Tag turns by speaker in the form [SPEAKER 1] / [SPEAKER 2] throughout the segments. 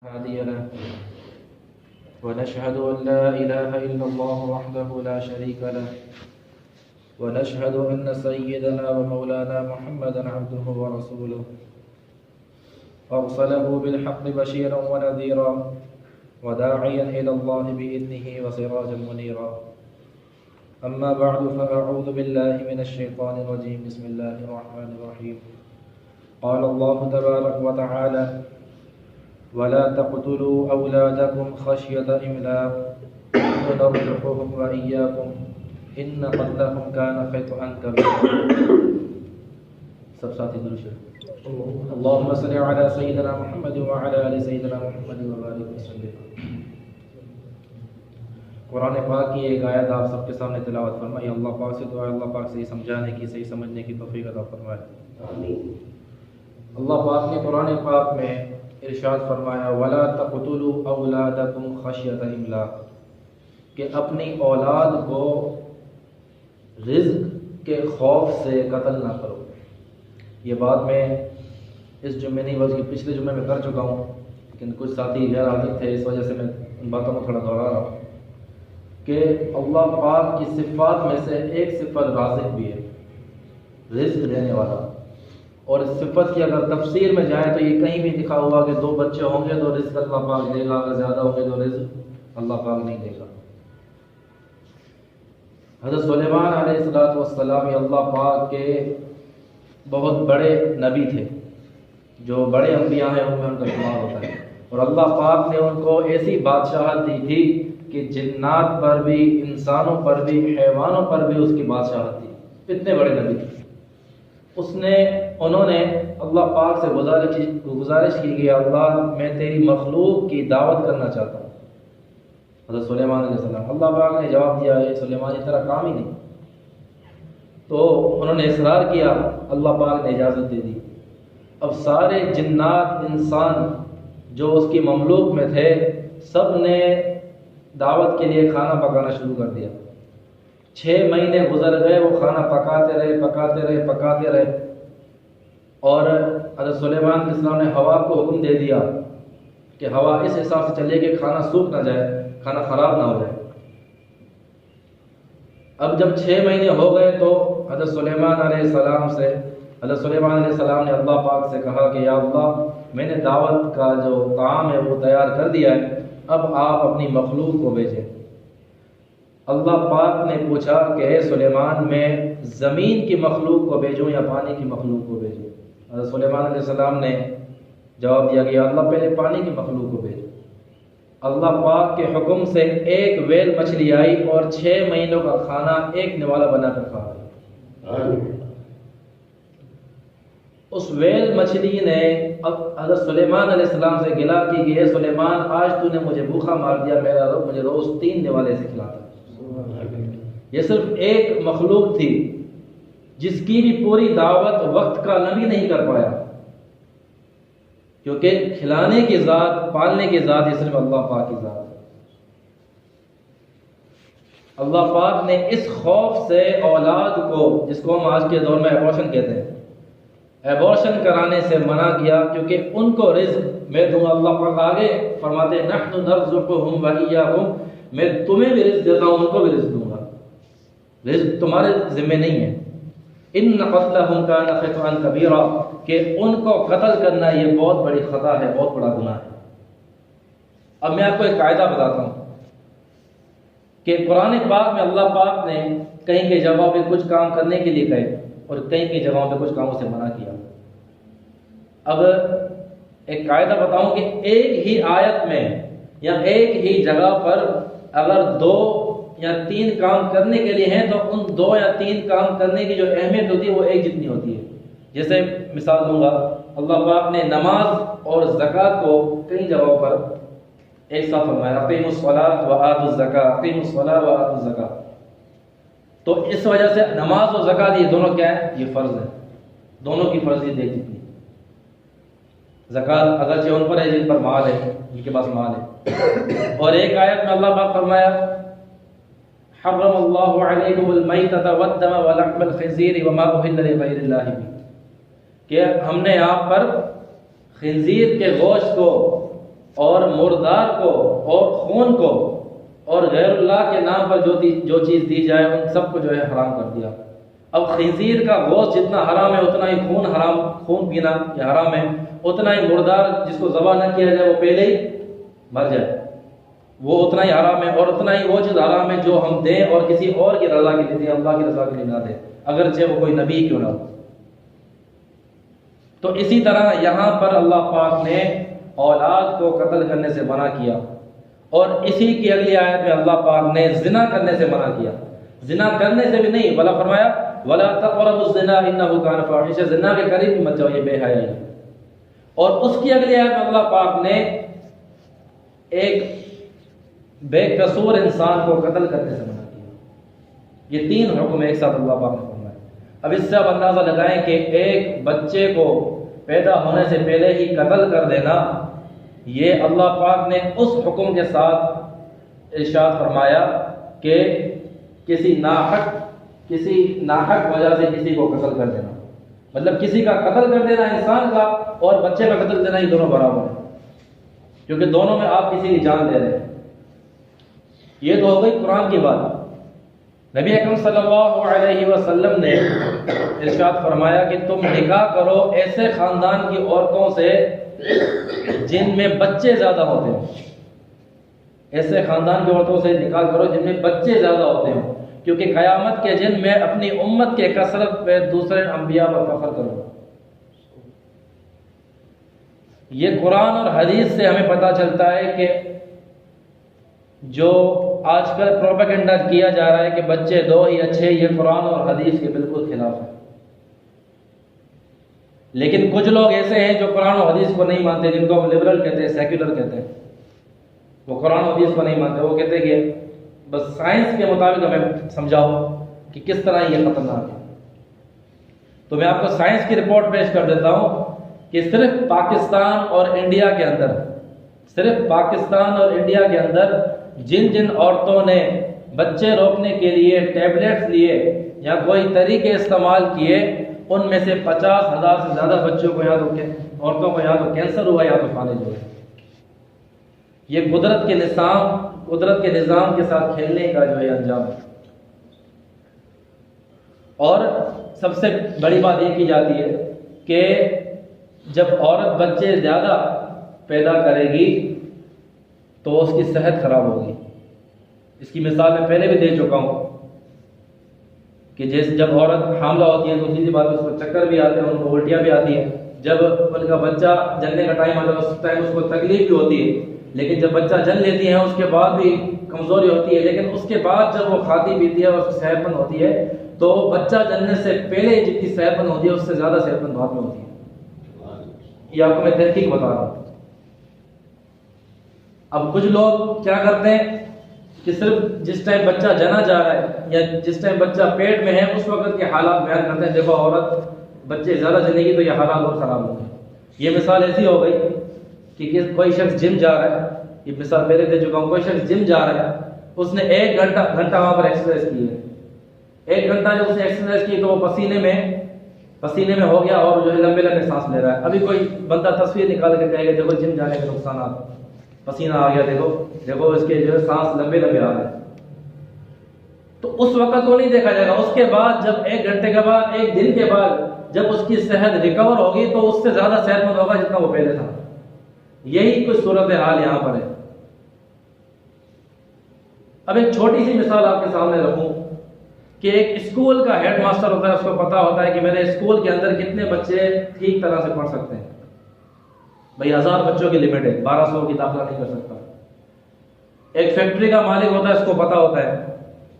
[SPEAKER 1] هادي له ونشهد أن لا إله إلا الله وحده لا شريك له ونشهد أن سيدنا ومولانا محمدا عبده ورسوله أرسله بالحق بشيرا ونذيرا وداعيا إلى الله بإذنه وسراجا منيرا أما بعد فأعوذ بالله من الشيطان الرجيم بسم الله الرحمن الرحيم قال الله تبارك وتعالى ولا تقتلوا أولادكم خشية إملاق نرزقهم وإياكم إن قتلهم كان خطأ كبيرا. سب ساتھی درود شریف. اللهم صل على سيدنا محمد وعلى آل سيدنا محمد وبارك وسلم. قرآن پاک کی ایک آیت آپ سب کے سامنے تلاوت فرمائیے. اللہ پاک سے دعا ہے اللہ پاک صحیح سمجھانے کی صحیح سمجھنے کی توفیق عطا فرمائے. آمین. اللہ پاک نے قرآن پاک میں ارشاد فرمایا وَلَا تَقْتُلُوا أَوْلَادَكُمْ خَشْيَةَ إِمْلَاقٍ کہ اپنی اولاد کو رزق کے خوف سے قتل نہ کرو. یہ بات میں اس جمعے نہیں بلکہ پچھلے جمعے میں کر چکا ہوں، لیکن کچھ ساتھی غیر حاضر تھے اس وجہ سے میں ان باتوں کو تھوڑا دوہرا رہا ہوں کہ اللہ پاک کی صفات میں سے ایک صفت رازق بھی ہے، رزق دینے والا. اور اس صفت کی اگر تفسیر میں جائیں تو یہ کہیں بھی لکھا ہوا کہ 2 بچے ہوں گے تو رزق اللہ پاک دے گا، اگر زیادہ ہوں گے تو رزق اللہ پاک نہیں دے گا. حضرت سلیمان علیہ السلام اللہ پاک کے بہت بڑے نبی تھے، جو بڑے انبیاء ہیں ان میں ان کا شمار ہوتا ہے. اور اللہ پاک نے ان کو ایسی بادشاہت دی تھی کہ جنات پر بھی، انسانوں پر بھی، حیوانوں پر بھی اس کی بادشاہت تھی. اتنے بڑے نبی تھے. انہوں نے اللہ پاک سے گزارش کی کہ اللہ میں تیری مخلوق کی دعوت کرنا چاہتا ہوں. حضرت سلیمان علیہ السلام اللہ پاک نے جواب دیا ہے سلیمان اس طرح کام ہی نہیں. تو انہوں نے اصرار کیا، اللہ پاک نے اجازت دے دی. اب سارے جنات انسان جو اس کی مملوک میں تھے سب نے دعوت کے لیے کھانا پکانا شروع کر دیا. 6 مہینے گزر گئے، وہ کھانا پکاتے رہے. اور حضرت سلیمان علیہ السلام نے ہوا کو حکم دے دیا کہ ہوا اس حساب سے چلے کہ کھانا سوکھ نہ جائے، کھانا خراب نہ ہو جائے. اب جب 6 مہینے ہو گئے تو حضرت سلیمان علیہ السلام نے اللہ پاک سے کہا کہ یا اللہ میں نے دعوت کا جو طعام ہے وہ تیار کر دیا ہے، اب آپ اپنی مخلوق کو بھیجیں. اللہ پاک نے پوچھا کہ اے سلیمان میں زمین کی مخلوق کو بھیجوں یا پانی کی مخلوق کو بھیجوں؟ حضرت سلیمان علیہ السلام نے جواب دیا کہ اللہ پہلے پانی کی مخلوق کو بھیجو. اللہ پاک کے حکم سے ایک ویل مچھلی آئی اور 6 مہینوں کا کھانا ایک نوالا بنا کر کھا گئی. اس ویل مچھلی نے حضرت سلیمان علیہ السلام سے گلا کی کہ اے سلیمان آج تو نے مجھے بھوکا مار دیا، میرا رب مجھے روز 3 نوالے سے کھلاتا. یہ صرف ایک مخلوق تھی جس کی بھی پوری دعوت وقت کا نبی نہیں کر پایا، کیونکہ کھلانے کی ذات، پالنے کی ذات یہ صرف اللہ پاک کی ذات ہے. اللہ پاک نے اس خوف سے اولاد کو، جس کو ہم آج کے دور میں ایبورشن کہتے ہیں، ایبورشن کرانے سے منع کیا، کیونکہ ان کو رزق میں دوں گا. اللہ پاک آگے فرماتے ہیں نحن نرزقهم وإياكم، میں تمہیں بھی رزق دیتا ہوں ان کو بھی رزق دوں گا، رزق تمہارے ذمہ نہیں ہے. ان قتلهم كان خطأ كبيرا کہ ان کو قتل کرنا یہ بہت بڑی خطا ہے، بہت بڑا گناہ ہے. اب میں آپ کو ایک قاعدہ بتاتا ہوں کہ قرآن پاک میں اللہ پاک نے کہیں کی جگہوں پہ کچھ کام کرنے کے لیے کہے اور کہیں کی جگہوں پہ کچھ کاموں سے منع کیا. اب ایک قاعدہ بتاؤں کہ ایک ہی آیت میں یا ایک ہی جگہ پر اگر 2 یا 3 کام کرنے کے لیے ہیں تو ان 2 یا 3 کام کرنے کی جو اہمیت ہوتی ہے وہ ایک جتنی ہوتی ہے. جیسے مثال دوں گا، اللہ پاک نے نماز اور زکوٰۃ کو کئی جگہوں پر ایک ساتھ فرمایا، اقیموا الصلاۃ وآتوا الزکاۃ، اقیموا الصلاۃ وآتوا الزکاۃ. تو اس وجہ سے نماز اور زکوٰۃ یہ دونوں کیا ہے؟ یہ فرض ہے. دونوں کی فرضیت ایک جتنی. زکوٰۃ اگرچہ ان پر ہے جن پر مال ہے، جن کے پاس مال ہے. اور ایک آیت میں اللہ پاک فرمایا حرم اللہ علیکم المیتۃ والدم ولحم الخنزیر وما اہل لغیر اللہ بہ، کہ ہم نے آپ پر خنزیر کے گوشت کو اور مردار کو اور خون کو اور غیر اللہ کے نام پر جو چیز دی جائے ان سب کو جو ہے حرام کر دیا۔ اب خنزیر کا گوشت جتنا حرام ہے اتنا ہی خون پینا یہ حرام ہے، اتنا ہی مردار جس کو ذبح نہ کیا جائے وہ پہلے ہی مر جائے وہ اتنا ہی حرام ہے، اور اتنا ہی وہ چیز حرام ہے جو ہم دیں اور کسی اور کی رضا کے لیے دیں، اللہ کی رضا کے لیے نہ دیں، اگرچہ وہ کوئی نبی کیوں نہ ہو۔ تو اسی طرح یہاں پر اللہ پاک نے اولاد کو قتل کرنے سے منع کیا، اور اسی کی اگلی آیت میں اللہ پاک نے زنا کرنے سے منع کیا۔ زنا کرنے سے بھی نہیں، بلا فرمایا وَلَا تَقْرَبُوا الزِّنَا إِنَّهُ كَانَ فَاحِشَةً، زنا کے قریب بھی مت جاؤ، یہ بے حیائی ہے۔ اور اس کی اگلی آیت میں اللہ پاک نے ایک بے قصور انسان کو قتل کرنے سے منع کیا۔ یہ تین حکم ایک ساتھ اللہ پاک نے فرمایا۔ اب اس سے آپ اندازہ لگائیں کہ ایک بچے کو پیدا ہونے سے پہلے ہی قتل کر دینا، یہ اللہ پاک نے اس حکم کے ساتھ ارشاد فرمایا کہ کسی ناحق وجہ سے کسی کو قتل کر دینا، مطلب کسی کا قتل کر دینا انسان کا اور بچے کا قتل دینا، یہ دونوں برابر ہیں، کیونکہ دونوں میں آپ کسی کی جان دے رہے ہیں۔ یہ تو ہو گئی قرآن کی بات۔ نبی اکرم صلی اللہ علیہ وسلم نے ارشاد فرمایا کہ تم نکاح کرو ایسے خاندان کی عورتوں سے جن میں بچے زیادہ ہوتے ہیں، ایسے خاندان کی عورتوں سے نکاح کرو جن میں بچے زیادہ ہوتے ہیں، کیونکہ قیامت کے دن میں اپنی امت کے کثرت پہ دوسرے انبیاء پر فخر کروں۔ یہ قرآن اور حدیث سے ہمیں پتہ چلتا ہے کہ جو آج کل پروپیگنڈا کیا جا رہا ہے کہ بچے دو ہی اچھے، یہ قرآن اور حدیث کے بالکل خلاف ہے۔ لیکن کچھ لوگ ایسے ہیں جو قرآن و حدیث کو نہیں مانتے، جن کو ہم لبرل کہتے ہیں، سیکولر کہتے ہیں، وہ قرآن و حدیث کو نہیں مانتے، وہ کہتے ہیں کہ بس سائنس کے مطابق ہمیں سمجھاؤ کہ کس طرح یہ خطرناک ہے۔ تو میں آپ کو سائنس کی رپورٹ پیش کر دیتا ہوں کہ صرف پاکستان اور انڈیا کے اندر جن عورتوں نے بچے روکنے کے لیے ٹیبلٹس لیے یا کوئی طریقے استعمال کیے، ان میں سے 50,000 سے زیادہ بچوں کو عورتوں کو یا تو کینسر ہوا یا تو فالج ہوا۔ یہ قدرت کے نظام کے ساتھ کھیلنے کا جو ہے انجام ہے۔ اور سب سے بڑی بات یہ کی جاتی ہے کہ جب عورت بچے زیادہ پیدا کرے گی تو اس کی صحت خراب ہوگی۔ اس کی مثال میں پہلے بھی دے چکا ہوں کہ جب عورت حاملہ ہوتی ہے تو سیدھی بات اس کو چکر بھی آتے ہیں، ان کو الٹیاں بھی آتی ہیں، جب ان کا بچہ جننے کا ٹائم آتا ہے اس ٹائم اس کو تکلیف بھی ہوتی ہے، لیکن جب بچہ جن لیتی ہے اس کے بعد بھی کمزوری ہوتی ہے، لیکن اس کے بعد جب وہ کھاتی پیتی ہے اور اس کی صحت مند ہوتی ہے تو بچہ جننے سے پہلے جتنی صحت مند ہوتی ہے اس سے زیادہ صحت مند بعد میں ہوتی ہے۔ یہ آپ کو میں تحقیق بتا رہا ہوں۔ اب کچھ لوگ کیا کرتے ہیں کہ صرف جس ٹائم بچہ جنا جا رہا ہے یا جس ٹائم بچہ پیٹ میں ہے اس وقت کے حالات بیان کرتے ہیں، دیکھو عورت بچے زیادہ جنے گی تو یہ حالات اور خراب ہوں گے۔ یہ مثال ایسی ہو گئی کہ کوئی شخص جم جا رہا ہے، یہ مثال پہلے دے چکا ہوں، کوئی شخص جم جا رہا ہے، اس نے 1 گھنٹہ وہاں پر ایکسرسائز کی ہے، 1 گھنٹہ جب اس نے ایکسرسائز کی تو وہ پسینے میں ہو گیا اور جو ہے لمبے سانس لے رہا ہے۔ ابھی کوئی بندہ تصویر نکال کے کہے گا دیکھو جم جانے کے نقصانات، پسینہ آ گیا، دیکھو اس کے جو ہے سانس لمبے آ رہے ہیں، تو اس وقت وہ نہیں دیکھا جائے گا۔ اس کے بعد جب 1 گھنٹے کے بعد، 1 دن کے بعد جب اس کی صحت ریکور ہوگی تو اس سے زیادہ صحت مند ہوگا جتنا وہ پہلے تھا۔ یہی کچھ صورتحال یہاں پر ہے۔ اب ایک چھوٹی سی مثال آپ کے سامنے رکھوں کہ ایک اسکول کا ہیڈ ماسٹر ہوتا ہے، اس کو پتا ہوتا ہے کہ میرے اسکول کے اندر کتنے بچے ٹھیک طرح سے پڑھ سکتے ہیں۔ بھائی 1000 بچوں کی لمٹ ہے، 1200 کی داخلہ نہیں کر سکتا۔ ایک فیکٹری کا مالک ہوتا ہے، اس کو پتا ہوتا ہے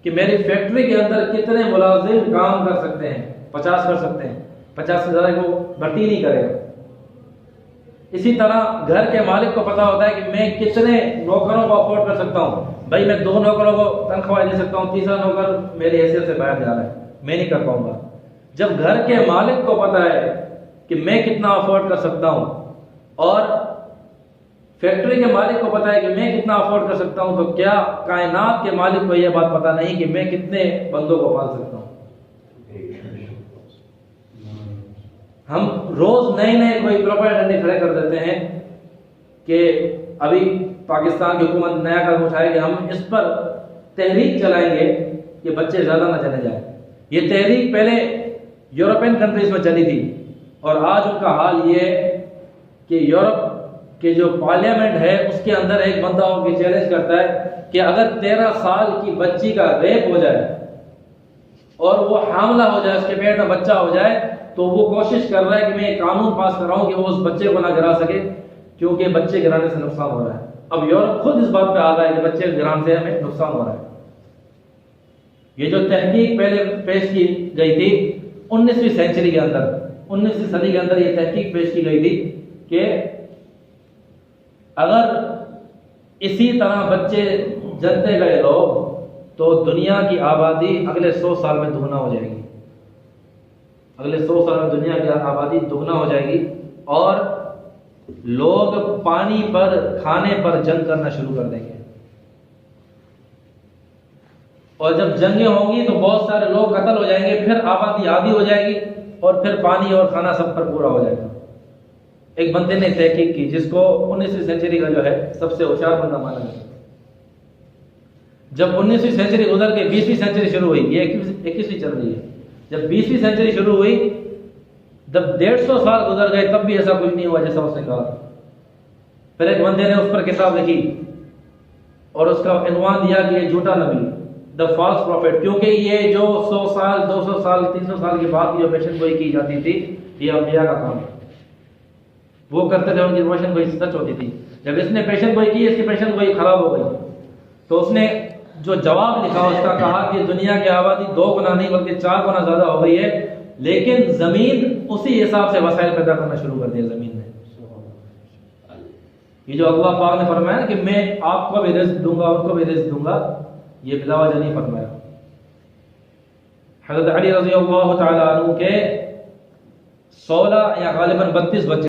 [SPEAKER 1] کہ میری فیکٹری کے اندر کتنے ملازم کام کر سکتے ہیں، 50 کر سکتے ہیں، 50 سے زیادہ کو بھرتی نہیں کرے گا۔ اسی طرح گھر کے مالک کو پتا ہوتا ہے کہ میں کتنے نوکروں کو افورڈ کر سکتا ہوں، بھائی میں 2 نوکروں کو تنخواہ دے سکتا ہوں، تیسرا نوکر میری حیثیت سے باہر جا رہا ہے، میں نہیں کر پاؤں گا۔ جب گھر کے مالک کو پتا ہے کہ میں کتنا افورڈ کر سکتا ہوں اور فیکٹری کے مالک کو پتا ہے کہ میں کتنا افورڈ کر سکتا ہوں، تو کیا کائنات کے مالک کو یہ بات پتا نہیں کہ میں کتنے بندوں کو پال سکتا ہوں؟ ہم روز نئے کوئی پروپیگنڈے کھڑے کر دیتے ہیں کہ ابھی پاکستان کی حکومت نیا قدم اٹھائے کہ ہم اس پر تحریک چلائیں گے کہ بچے زیادہ نہ چلے جائیں. یہ تحریک پہلے یورپین کنٹریز میں چلی تھی، اور آج ان کا حال یہ ہے کہ یورپ کے جو پارلیمنٹ ہے اس کے اندر ایک بندہ ہو کے چیلنج کرتا ہے کہ اگر 13 سال کی بچی کا ریپ ہو جائے اور وہ حاملہ ہو جائے، اس کے پیٹ میں بچہ ہو جائے، تو وہ کوشش کر رہا ہے کہ میں ایک قانون پاس کر رہا ہوں کہ وہ اس بچے کو نہ گرا سکے، کیونکہ بچے گرانے سے نقصان ہو رہا ہے. اب یورپ خود اس بات پہ آ رہا ہے کہ بچے گرانے سے ہمیں نقصان ہو رہا ہے. یہ جو تحقیق پہلے پیش کی گئی تھی 19ویں سینچری کے اندر، 19ویں صدی کے اندر یہ تحقیق پیش کی گئی تھی کہ اگر اسی طرح بچے جنتے گئے لوگ تو دنیا کی آبادی اگلے 100 سال میں دگنا ہو جائے گی. اگلے 100 سال میں دنیا کی آبادی دگنا ہو جائے گی، اور لوگ پانی پر، کھانے پر جنگ کرنا شروع کر دیں گے. اور جب جنگیں ہوں گی تو بہت سارے لوگ قتل ہو جائیں گے، پھر آبادی آدھی ہو جائے گی، اور پھر پانی اور کھانا سب پر پورا ہو جائے گا. ایک بندے نے تحقیق کی جس کو 19ویں سینچری کا جو ہے سب سے ہوشیار بندہ مانا گیا. جب 19ویں سینچری گزر کے 20ویں سینچری شروع ہوئی، یہ 21ویں چل رہی ہے، جب 20ویں سینچری شروع ہوئی، جب 150 سال گزر گئے تب بھی ایسا کچھ نہیں ہوا جیسا اس نے کہا. پھر ایک بندے نے اس پر کتاب لکھی اور اس کا عنوان دیا کہ یہ جھوٹا نبی، دا فالس پروفیٹ، کیونکہ یہ جو 100 سال 200 سال 300 سال کے بعد جو پیشن گوئی کی جاتی تھی یہ انبیاء کا کام ہے. وہ کرتے تھے، ان کی پیشن گوئی سچ ہوتی تھی. جب اس نے پیشن گوئی کی، اس کی پیشن گوئی خراب ہو گئی، تو اس نے جو جواب لکھا اس کا کہا کہ دنیا کی آبادی 2 گنا نہیں بلکہ 4 گنا زیادہ ہو گئی ہے، لیکن زمین اسی حساب سے وسائل پیدا کرنا شروع کر دیا زمین نے. یہ جو اللہ پاک نے فرمایا نا کہ میں آپ کو بھی رزق دوں گا، ان کو بھی رزق دوں گا، یہ بلا وجہ نہیں فرمایا. حضرت علی رضی اللہ تعالیٰ عنہ کے 16 یا غالباً 32 بچے